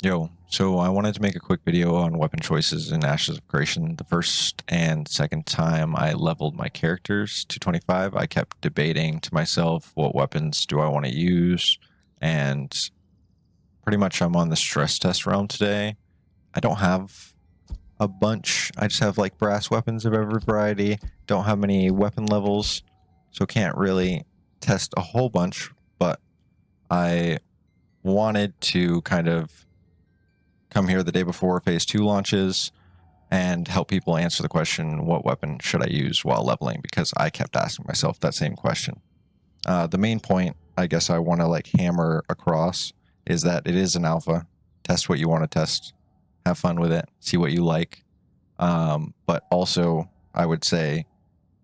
Yo, so I wanted to make a quick video on weapon choices in Ashes of Creation. The first and second time I leveled my characters to 25, I kept debating to myself, what weapons do I want to use? And pretty much I'm on the stress test realm today. I don't have a bunch. I just have like brass weapons of every variety. Don't have many weapon levels, so can't really test a whole bunch, but I wanted to kind of come here the day before phase 2 launches and help people answer the question, what weapon should I use while leveling? Because I kept asking myself that same question. The main point I guess I want to like hammer across is that it is an alpha. Test what you want to test, have fun with it, see what you like. But also, I would say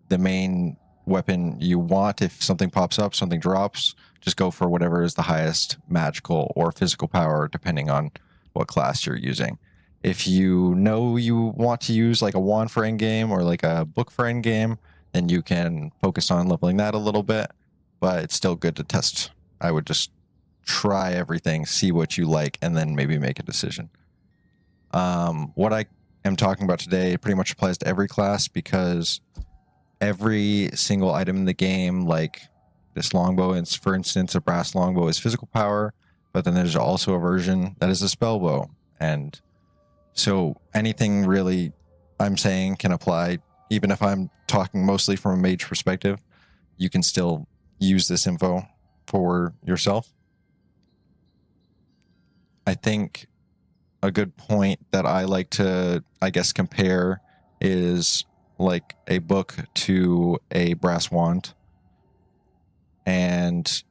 the main weapon you want, if something pops up, something drops, just go for whatever is the highest magical or physical power, depending on what class you're using. If you know you want to use like a wand for endgame or like a book for endgame, then you can focus on leveling that a little bit, but it's still good to test. I would just try everything, see what you like, and then maybe make a decision. What I am talking about today pretty much applies to every class because every single item in the game, like this longbow, and for instance, a brass longbow is physical power, but then there's also a version that is a spell bow. And so anything really I'm saying can apply, even if I'm talking mostly from a mage perspective, you can still use this info for yourself. I think a good point that I like to, I guess, compare is like a book to a brass wand. And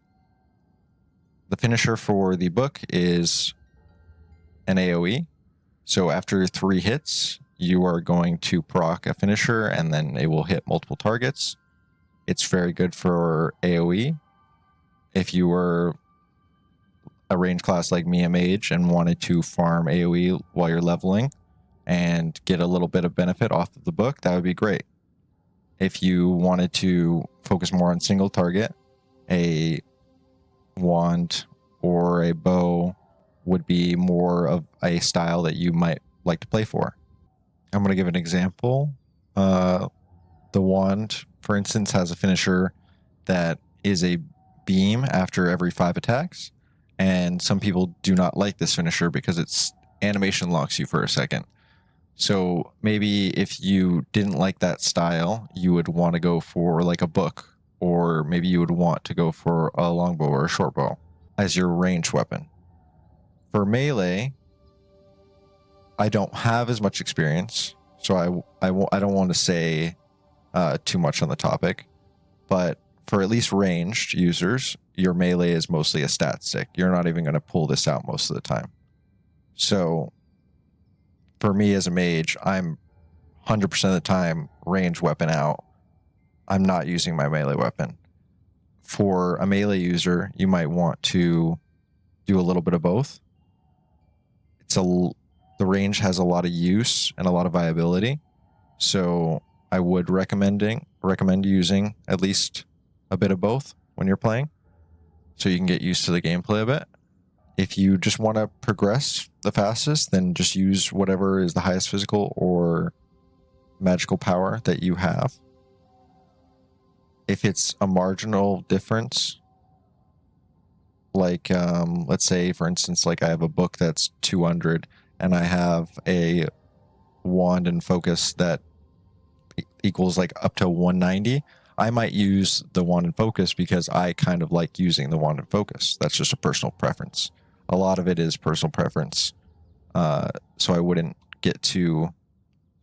the finisher for the book is an AoE. So after 3 hits, you are going to proc a finisher and then it will hit multiple targets. It's very good for AoE. If you were a range class like me, a mage, and wanted to farm AoE while you're leveling and get a little bit of benefit off of the book, that would be great. If you wanted to focus more on single target, a wand or a bow would be more of a style that you might like to play for. I'm going to give an example. The wand, for instance, has a finisher that is a beam after every 5 attacks, and some people do not like this finisher because its animation locks you for a second. So maybe if you didn't like that style, you would want to go for like a book, or maybe you would want to go for a longbow or a shortbow as your ranged weapon. For melee, I don't have as much experience, so I don't want to say too much on the topic. But for at least ranged users, your melee is mostly a stat stick. You're not even going to pull this out most of the time. So for me as a mage, I'm 100% of the time range weapon out. I'm not using my melee weapon. For a melee user, you might want to do a little bit of both. The range has a lot of use and a lot of viability, so I would recommend using at least a bit of both when you're playing, so you can get used to the gameplay a bit. If you just want to progress the fastest, then just use whatever is the highest physical or magical power that you have. If it's a marginal difference, like let's say for instance, like I have a book that's 200 and I have a wand and focus that equals like up to 190, I might use the wand and focus because I kind of like using the wand and focus. That's just a personal preference. A lot of it is personal preference. So I wouldn't get too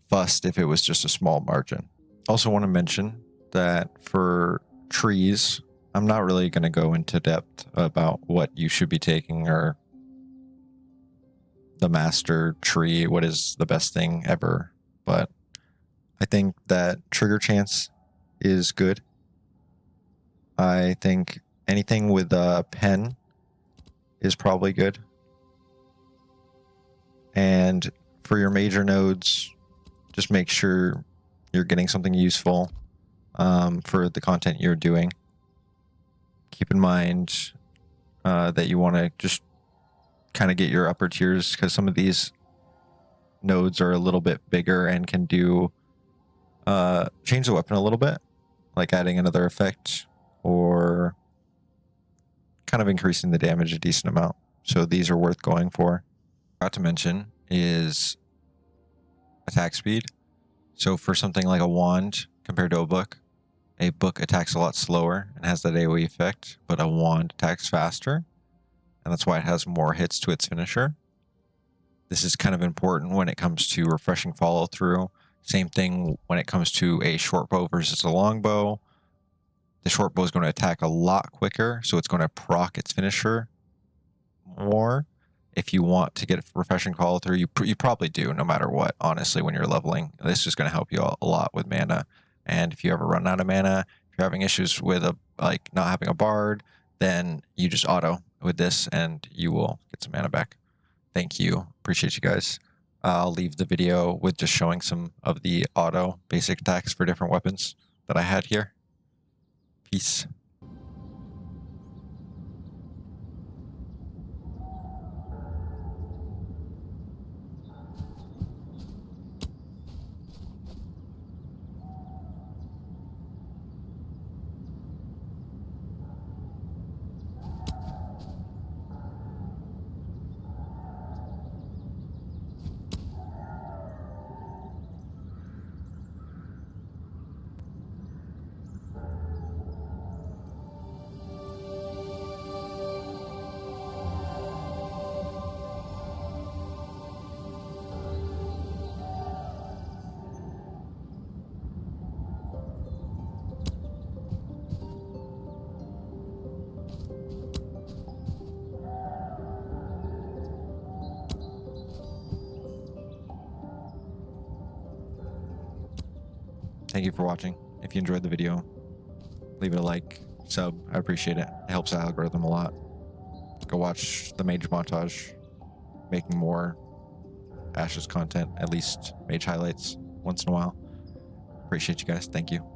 fussed if it was just a small margin. Also want to mention that for trees, I'm not really going to go into depth about what you should be taking or the master tree, what is the best thing ever. But I think that trigger chance is good. I think anything with a pen is probably good. And for your major nodes, just make sure you're getting something useful for the content you're doing. Keep in mind that you want to just kind of get your upper tiers, because some of these nodes are a little bit bigger and can do change the weapon a little bit, like adding another effect or kind of increasing the damage a decent amount. So these are worth going for. Forgot to mention is attack speed. So for something like a wand compared to a book attacks a lot slower and has that AoE effect, but a wand attacks faster, and that's why it has more hits to its finisher. This is kind of important when it comes to refreshing follow through. Same thing when it comes to a short bow versus a long bow. The short bow is going to attack a lot quicker, so it's going to proc its finisher more. If you want to get refreshing follow through, you probably do, no matter what, honestly, when you're leveling. This is going to help you a lot with mana. And if you ever run out of mana, if you're having issues with not having a bard, then you just auto with this and you will get some mana back. Thank you. Appreciate you guys. I'll leave the video with just showing some of the auto basic attacks for different weapons that I had here. Peace. Thank you for watching. If you enjoyed the video, leave it a like, sub. I appreciate it. It helps the algorithm a lot. Go watch the mage montage, making more Ashes content, at least mage highlights once in a while. Appreciate you guys. Thank you.